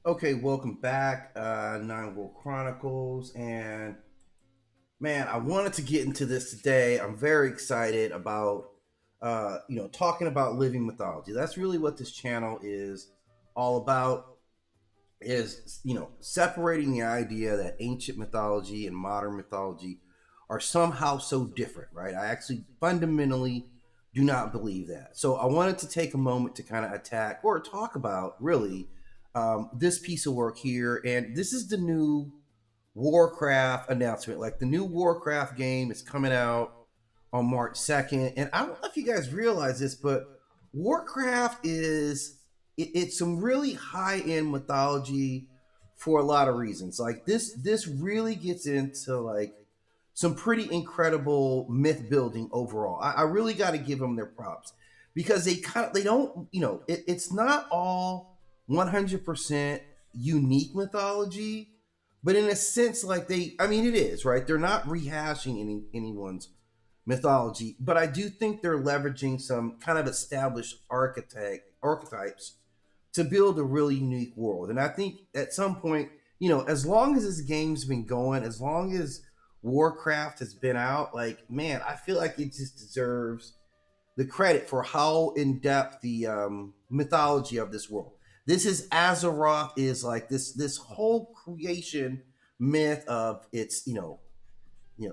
Okay, welcome back, Nine World Chronicles, and man, I wanted to get into this today. I'm very excited about, talking about living mythology. That's really what this channel is all about. Is separating the idea that ancient mythology and modern mythology are somehow so different, right? I actually fundamentally do not believe that. So I wanted to take a moment to kind of attack or talk about really this piece of work here, and this is the new Warcraft announcement. Like the new Warcraft game is coming out on March 2nd. And I don't know if you guys realize this, but Warcraft it's some really high-end mythology for a lot of reasons. Like this really gets into like some pretty incredible myth building overall. I really got to give them their props because they don't, it's not all 100% unique mythology, but in a sense, like it is, right? They're not rehashing anyone's mythology, but I do think they're leveraging some kind of established archetypes to build a really unique world. And I think at some point, as long as this game's been going, as long as Warcraft has been out, like, man, I feel like it just deserves the credit for how in depth the mythology of this world. This is Azeroth is like this whole creation myth of its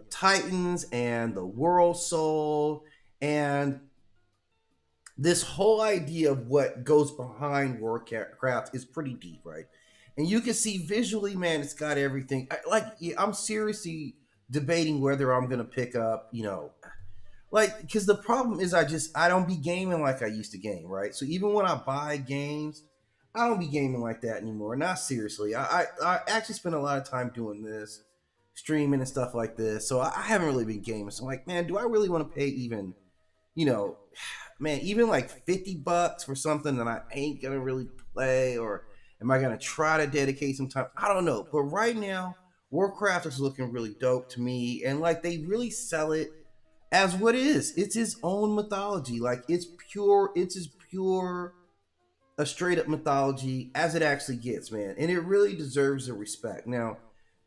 titans and the world soul and this whole idea of what goes behind Warcraft is pretty deep, right? And you can see visually, man, it's got everything. I'm seriously debating whether I'm gonna pick up, because the problem is I don't be gaming like I used to game, right? So even when I buy games, I don't be gaming like that anymore. Not seriously. I actually spend a lot of time doing this, streaming and stuff like this. So I haven't really been gaming. So I'm like, man, do I really want to pay even, you know, man, even like $50 for something that I ain't gonna really play, or am I gonna try to dedicate some time? I don't know. But right now, Warcraft is looking really dope to me, and like they really sell it as what it is. It's his own mythology. Like it's pure. It's as pure a straight up mythology as it actually gets, man, and it really deserves the respect. Now,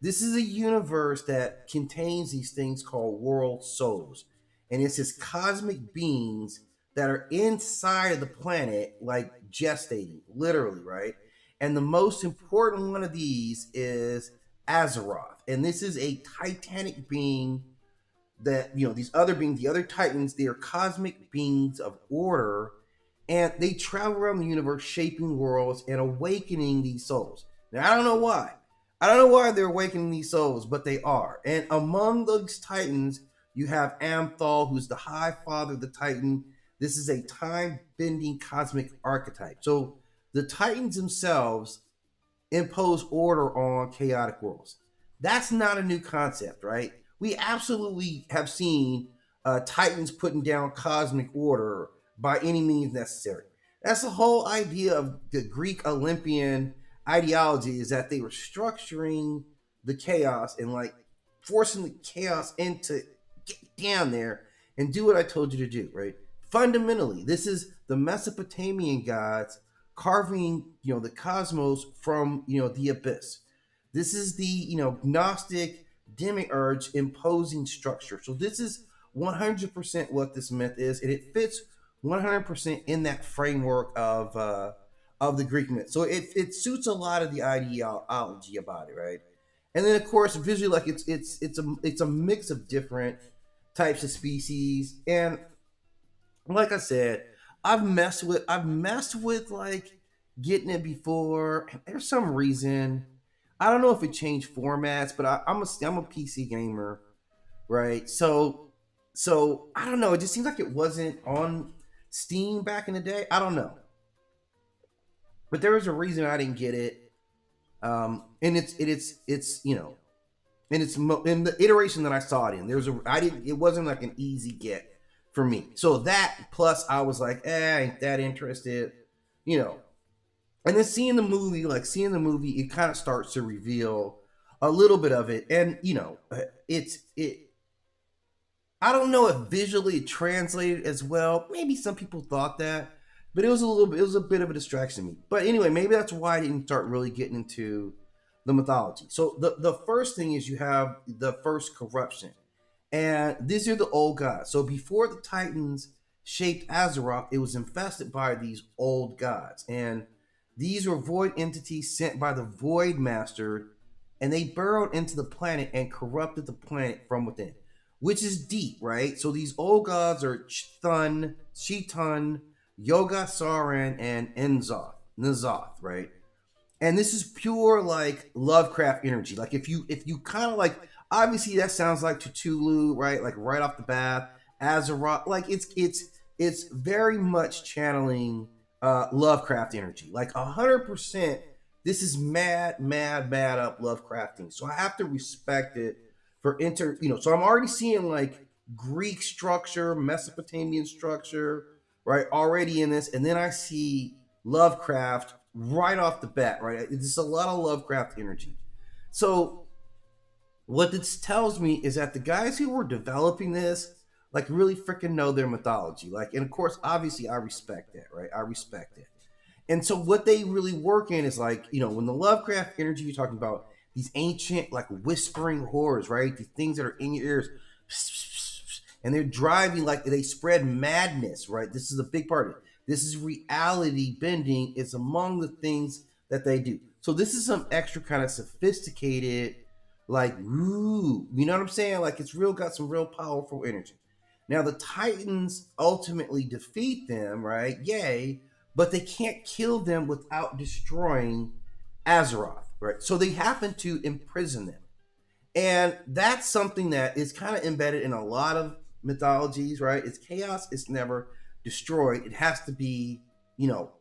this is a universe that contains these things called world souls, and it's his cosmic beings that are inside of the planet, like gestating, literally, right? And the most important one of these is Azeroth, and this is a titanic being that these other beings, the other titans, they are cosmic beings of order, and they travel around the universe shaping worlds and awakening these souls. Now, I don't know why they're awakening these souls, but they are. And among those titans, you have Amthal, who's the high father of the titan. This is a time bending cosmic archetype. So the titans themselves impose order on chaotic worlds. That's not a new concept, right? We absolutely have seen titans putting down cosmic order by any means necessary. That's the whole idea of the Greek Olympian ideology, is that they were structuring the chaos and like forcing the chaos into get down there and do what I told you to do, right? Fundamentally, this is the Mesopotamian gods carving, the cosmos from, the abyss. This is the, Gnostic demiurge imposing structure. So this is 100% what this myth is, and it fits 100% in that framework of the Greek myth. So it suits a lot of the ideology about it, right? And then of course visually, like it's a mix of different types of species, and like I said, I've messed with like getting it before, and there's some reason I don't know if it changed formats, but I'm a PC gamer, right? So I don't know. It just seems like it wasn't on Steam back in the day. I don't know, but there was a reason I didn't get it. And it's in the iteration that I saw it in. There was a I didn't. It wasn't like an easy get for me. So that plus I was like, I ain't that interested, you know. And then seeing the movie, it kind of starts to reveal a little bit of it, and it I don't know if visually it translated as well. Maybe some people thought that, But it was a bit of a distraction to me. But anyway, maybe that's why I didn't start really getting into the mythology. So the first thing is you have the first corruption. And these are the old gods. So before the Titans shaped Azeroth, it was infested by these old gods. And these were void entities sent by the Void Master, and they burrowed into the planet and corrupted the planet from within, which is deep, right? So these old gods are Chthun, Shitun, Yoga Sauron, and N'Zoth, right? And this is pure like Lovecraft energy. Like if you kind of like, obviously that sounds like Cthulhu, right? Like right off the bat, Azeroth. Like it's very much channeling Lovecraft energy. Like 100%. This is mad up Lovecrafting. So I have to respect it for So I'm already seeing like Greek structure, Mesopotamian structure, right? Already in this, and then I see Lovecraft right off the bat, right? It's a lot of Lovecraft energy. So what this tells me is that the guys who were developing this like really freaking know their mythology. Like, and of course, obviously I respect that, right? I respect it. And so what they really work in is like, when the Lovecraft energy you're talking about, these ancient like whispering horrors, right? These things that are in your ears, and they're driving, like they spread madness, right? This is a big part of it. This is reality bending. It's among the things that they do. So this is some extra kind of sophisticated, like, ooh, you know what I'm saying? Like it's got some real powerful energy. Now the Titans ultimately defeat them, right? Yay, but they can't kill them without destroying Azeroth, right? So they happen to imprison them. And that's something that is kind of embedded in a lot of mythologies, right? It's chaos, it's never destroyed. It has to be,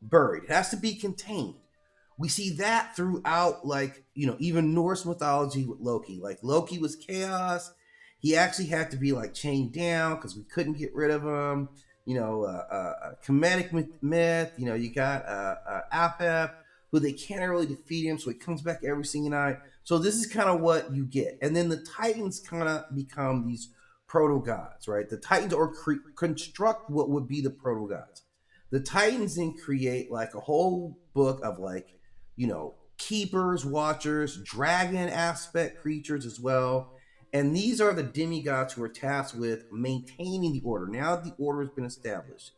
buried. It has to be contained. We see that throughout, like, even Norse mythology with Loki. Like, Loki was chaos. He actually had to be, like, chained down because we couldn't get rid of him. Comedic myth. You got Apep, who they can't really defeat him, so he comes back every single night. So this is kind of what you get. And then the Titans kind of become these proto-gods, right? The Titans construct what would be the proto-gods. The Titans then create like a whole book of like, keepers, watchers, dragon aspect creatures as well. And these are the demigods who are tasked with maintaining the order. Now the order has been established.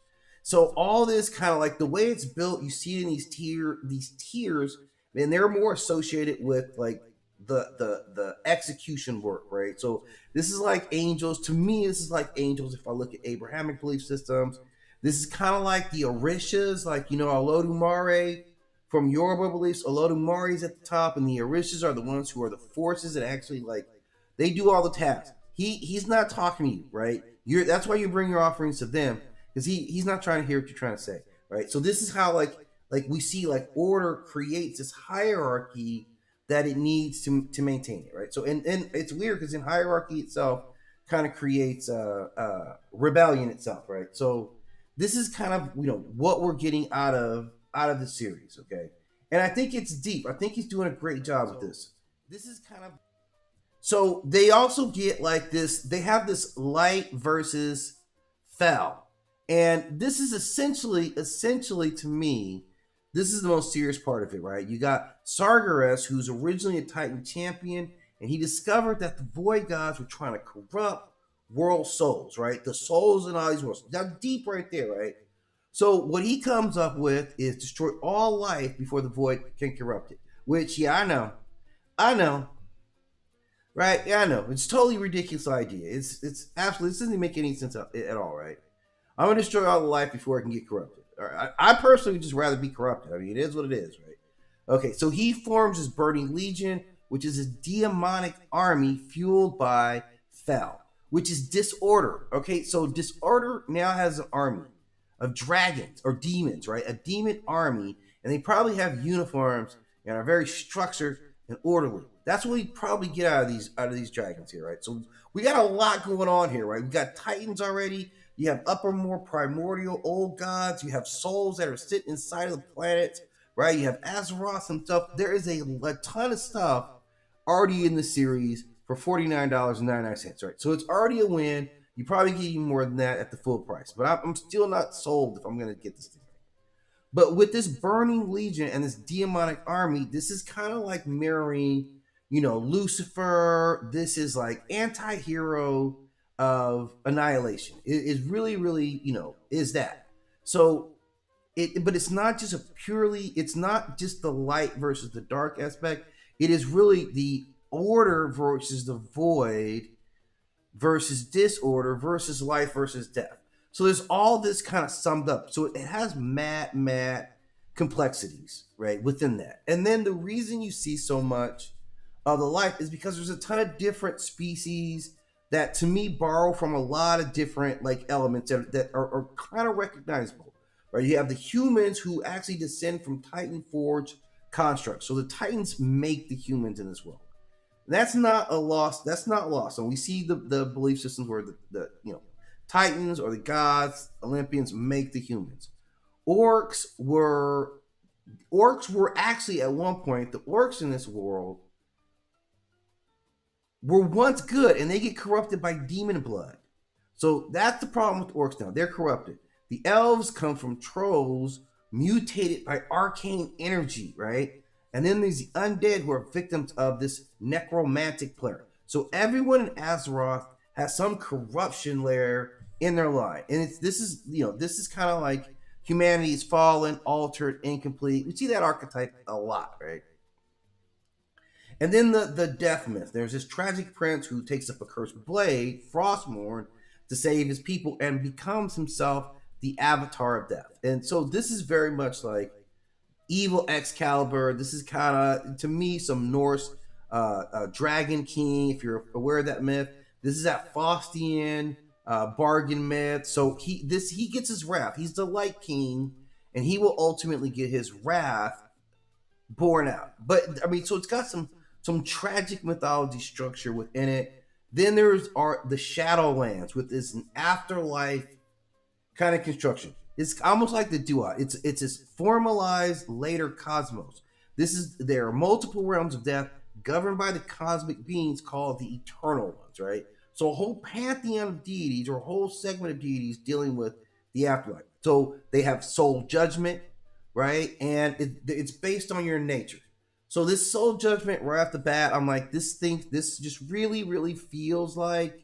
So all this kind of like the way it's built, you see it in these tiers, and they're more associated with like the execution work, right? So this is like angels. To me, this is like angels if I look at Abrahamic belief systems. This is kind of like the Orishas, like, Olodumare from Yoruba beliefs. Olodumare is at the top, and the Orishas are the ones who are the forces that actually, like, they do all the tasks. He's not talking to you, right? That's why you bring your offerings to them, because he's not trying to hear what you're trying to say, right? So this is how, like we see, like, order creates this hierarchy that it needs to maintain it, right? So, and it's weird because in hierarchy itself kind of creates rebellion itself, right? So this is kind of what we're getting out of the series, okay? And I think it's deep. I think he's doing a great job with this. This is kind of so they also get like this. They have this light versus fell, and this is essentially to me, this is the most serious part of it, right? You got Sargeras, who's originally a Titan champion, and he discovered that the Void Gods were trying to corrupt world souls, right? The souls in all these worlds. Now, deep right there, right? So what he comes up with is destroy all life before the Void can corrupt it. Which, yeah, I know, right? Yeah, I know. It's a totally ridiculous idea. It's absolutely, this doesn't make any sense at all, right? I'm gonna destroy all the life before it can get corrupted. I personally would just rather be corrupted. I mean, it is what it is, right? Okay, so he forms his Burning Legion, which is a demonic army fueled by Fel, which is disorder. Okay, so disorder now has an army of dragons or demons, right? A demon army, and they probably have uniforms and are very structured and orderly. That's what we probably get out of these dragons here, right? So we got a lot going on here, right? We got Titans already. You have upper, more primordial old gods. You have souls that are sitting inside of the planets, right? You have Azeroth and stuff. There is a ton of stuff already in the series for $49.99, right? So it's already a win. You probably get even more than that at the full price. But I'm still not sold if I'm going to get this thing. But with this burning legion and this demonic army, this is kind of like mirroring, Lucifer. This is like anti-hero of annihilation. It is really, really, is that. So but it's not just it's not just the light versus the dark aspect. It is really the order versus the void versus disorder versus life versus death. So there's all this kind of summed up. So it has mad complexities, right, within that. And then the reason you see so much of the life is because there's a ton of different species that to me borrow from a lot of different like elements that are kind of recognizable. Right? You have the humans who actually descend from Titan Forge constructs. So the Titans make the humans in this world. That's not a loss. That's not lost. And we see the belief systems where the Titans or the gods, Olympians make the humans. Orcs were actually at one point, the orcs in this world were once good, and they get corrupted by demon blood. So that's the problem with orcs now. They're corrupted. The elves come from trolls mutated by arcane energy, right? And then there's the undead who are victims of this necromantic plague. So everyone in Azeroth has some corruption layer in their line. And this is kind of like humanity is fallen, altered, incomplete. We see that archetype a lot, right? And then the death myth. There's this tragic prince who takes up a cursed blade, Frostmourne, to save his people and becomes himself the avatar of death. And so this is very much like evil Excalibur. This is kind of, to me, some Norse Dragon King, if you're aware of that myth. This is that Faustian bargain myth. So he gets his wrath. He's the Light King, and he will ultimately get his wrath borne out. But I mean, so it's got some tragic mythology structure within it. Then there's the Shadowlands with this afterlife kind of construction. It's almost like the Duat. It's this formalized later cosmos. There are multiple realms of death governed by the cosmic beings called the eternal ones, right? So a whole pantheon of deities or a whole segment of deities dealing with the afterlife. So they have soul judgment, right? And it's based on your nature. So this soul judgment right off the bat, I'm like, this just really, really feels like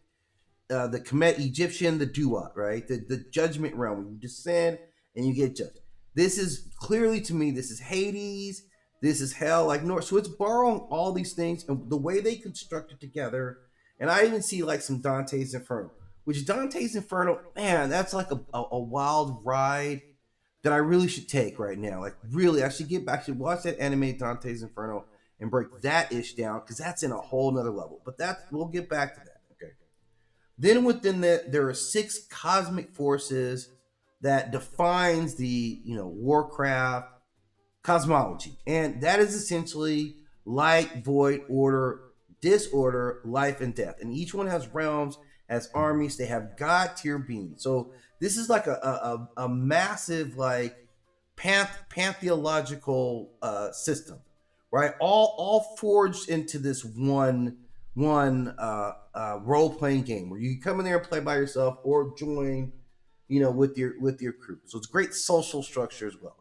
the Kemet Egyptian, the Duat, right? The judgment realm. When you descend and you get judged. This is clearly, to me, this is Hades. This is hell, like North. So it's borrowing all these things and the way they construct it together. And I even see like some Dante's Inferno, which Dante's Inferno, man, that's like a wild ride that I really should take right now. Like really, I should watch that anime Dante's Inferno and break that ish down because that's in a whole nother level. But we'll get back to that. Then within that, there are 6 cosmic forces that defines the Warcraft cosmology, and that is essentially light, void, order, disorder, life, and death. And each one has realms, has armies. They have god tier beings. So this is like a massive like pantheological system, right? All forged into this one role-playing game where you can come in there and play by yourself or join with your crew. So it's great social structure as well.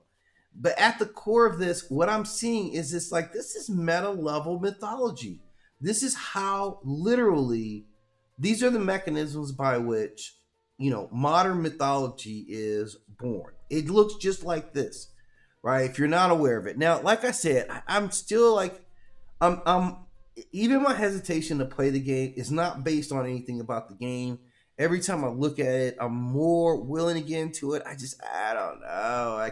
But at the core of this, what I'm seeing is this is meta level mythology. This is how literally these are the mechanisms by which modern mythology is born. It looks just like this, right? If you're not aware of it. Now, like I said, I'm still like I'm even my hesitation to play the game is not based on anything about the game. Every time I look at it, I'm more willing to get into it. I don't know.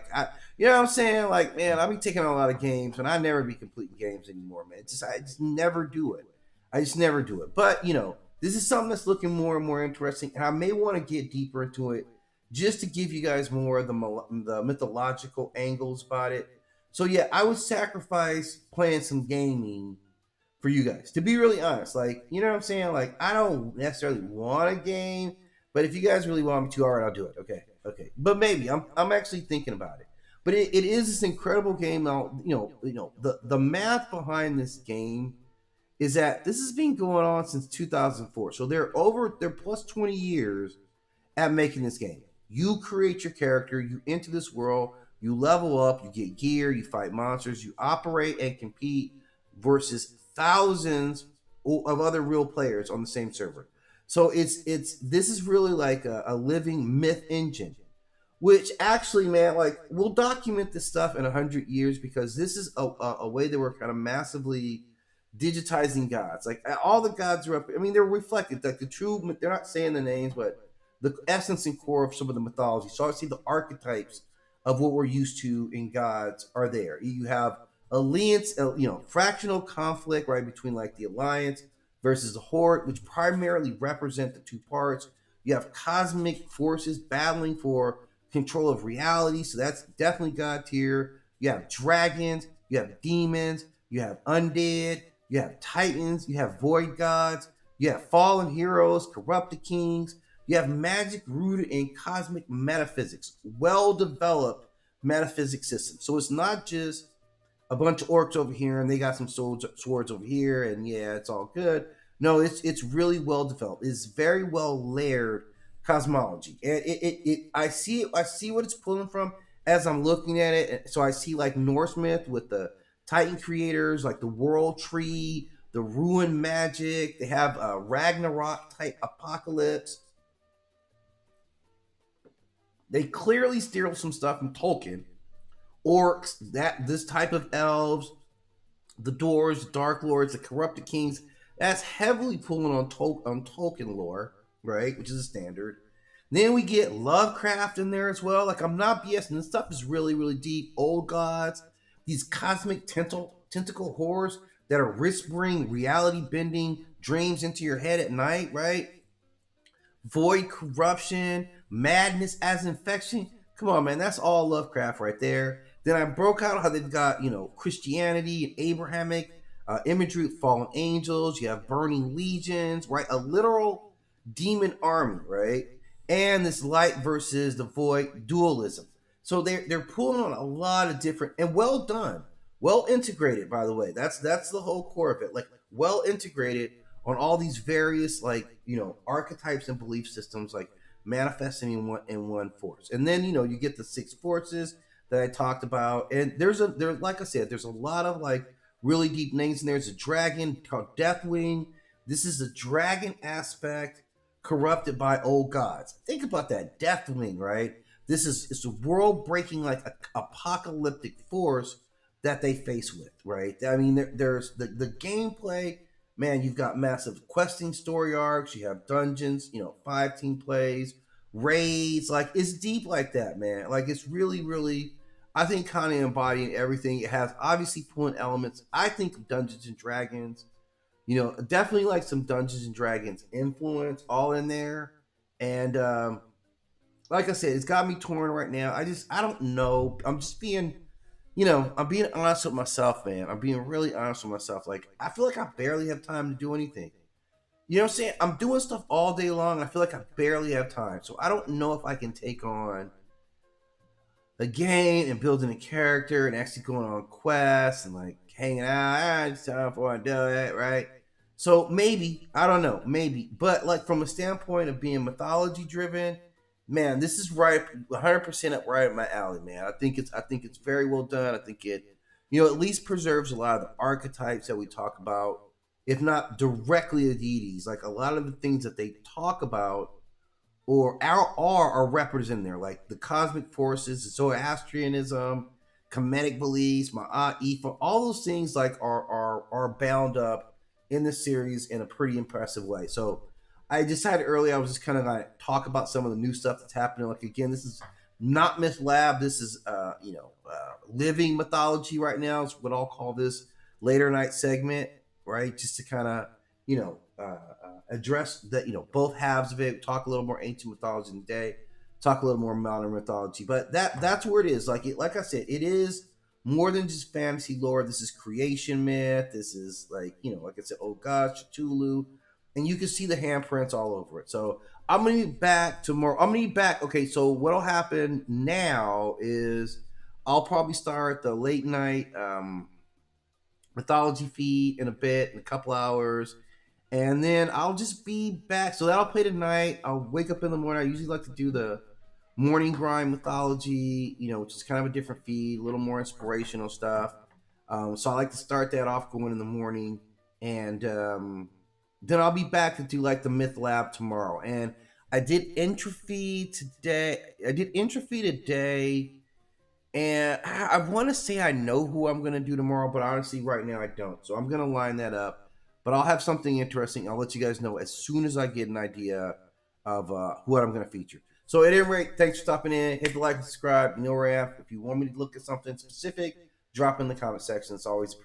You know what I'm saying? Like, man, I'll be taking a lot of games, and I never be completing games anymore, man. I just never do it. I just never do it. But, this is something that's looking more and more interesting, and I may want to get deeper into it just to give you guys more of the mythological angles about it. So, yeah, I would sacrifice playing some gaming for you guys, to be really honest. Like, you know what I'm saying? Like, I don't necessarily want a game, but if you guys really want me to, all right, I'll do it. Okay. But maybe I'm actually thinking about it. But it is this incredible game. Now, the math behind this game is that this has been going on since 2004. So they're plus 20 years at making this game. You create your character, you enter this world, You level up, you get gear, you fight monsters, you operate and compete versus thousands of other real players on the same server. So it's this is really like a living myth engine, which actually, man, like we'll document this stuff in 100 years because this is a way that we're kind of massively digitizing gods. Like all the gods are up. I mean, they're reflected. Like the true, they're not saying the names, but the essence and core of some of the mythology. So obviously, the archetypes of what we're used to in gods are there. You have alliance, fractional conflict, right, between like the alliance versus the horde, which primarily represent the two parts. You have cosmic forces battling for control of reality, so that's definitely god tier. You have dragons, you have demons, you have undead, you have titans, you have void gods, you have fallen heroes, corrupted kings, you have magic rooted in cosmic metaphysics, well developed metaphysics system. So it's not just a bunch of orcs over here and they got some swords over here and yeah, it's all good. No, it's really well developed. It's very well layered cosmology, and I see what it's pulling from as I'm looking at it. So I see like Norse myth with the Titan creators, like the world tree, the ruin magic. They have a Ragnarok type apocalypse. They clearly steal some stuff from Tolkien, orcs, that this type of elves, the Doors, the Dark Lords, the Corrupted Kings. That's heavily pulling on Tolkien lore, right? Which is a standard. Then we get Lovecraft in there as well. Like I'm not BSing. This stuff is really, really deep. Old gods, these cosmic tentacle horrors that are whispering, reality bending dreams into your head at night, right? Void corruption, madness as infection. Come on, man, that's all Lovecraft right there. Then I broke out how they've got Christianity and Abrahamic imagery with fallen angels. You have burning legions, right? A literal demon army, right? And this light versus the void dualism. So they're pulling on a lot of different and well done, well integrated. By the way, that's the whole core of it. Like well integrated on all these various archetypes and belief systems, like manifesting in one force. And then you get the six forces that I talked about, and there's like I said, there's a lot of like really deep names in there. There's a dragon called Deathwing. This is the dragon aspect corrupted by old gods. Think about that, Deathwing, right? It's a world breaking like apocalyptic force that they face with, right? I mean, there's the gameplay. Man, you've got massive questing story arcs. You have dungeons, 5-team plays, raids. Like it's deep like that, man. Like it's really, really, I think, kind of embodying everything. It has obviously pulling elements. I think Dungeons and Dragons, definitely like some Dungeons and Dragons influence all in there. And like I said, it's got me torn right now. I don't know. I'm just being I'm being honest with myself, man. I'm being really honest with myself. Like, I feel like I barely have time to do anything. You know what I'm saying? I'm doing stuff all day long. And I feel like I barely have time. So I don't know if I can take on a game and building a character and actually going on quests and like hanging out. It's time before I do it, right? So maybe, I don't know, maybe. But like from a standpoint of being mythology driven, man, this is right 100% up right at my alley, man. I think it's very well done. I think it at least preserves a lot of the archetypes that we talk about, if not directly the deities. Like a lot of the things that they talk about or are represented there, like the cosmic forces, Zoroastrianism, Kemetic beliefs, Ma'at, Ifa, all those things like are bound up in the series in a pretty impressive way. So I decided earlier I was just kind of like talk about some of the new stuff that's happening. Like again, this is not Myth Lab. This is living mythology right now. It's what I'll call this later night segment, right? Just to kind of address that both halves of it. Talk a little more ancient mythology today. Talk a little more modern mythology. But that's where it is. Like I said, it is more than just fantasy lore. This is creation myth. This is like I said, oh gosh, Cthulhu. And you can see the handprints all over it. So I'm gonna be back tomorrow. I'm gonna be back. Okay, so what'll happen now is I'll probably start the late night mythology feed in a couple hours, and then I'll just be back. So that'll play tonight. I'll wake up in the morning. I usually like to do the Morning Grind Mythology, which is kind of a different feed, a little more inspirational stuff. So I like to start that off going in the morning, and then I'll be back to do like the Myth Lab tomorrow. And I did entropy today. And I want to say I know who I'm going to do tomorrow, but honestly, right now I don't. So I'm going to line that up. But I'll have something interesting. I'll let you guys know as soon as I get an idea of what I'm going to feature. So at any rate, thanks for stopping in. Hit the like and subscribe. You know where I am. If you want me to look at something specific, drop in the comment section. It's always appreciated.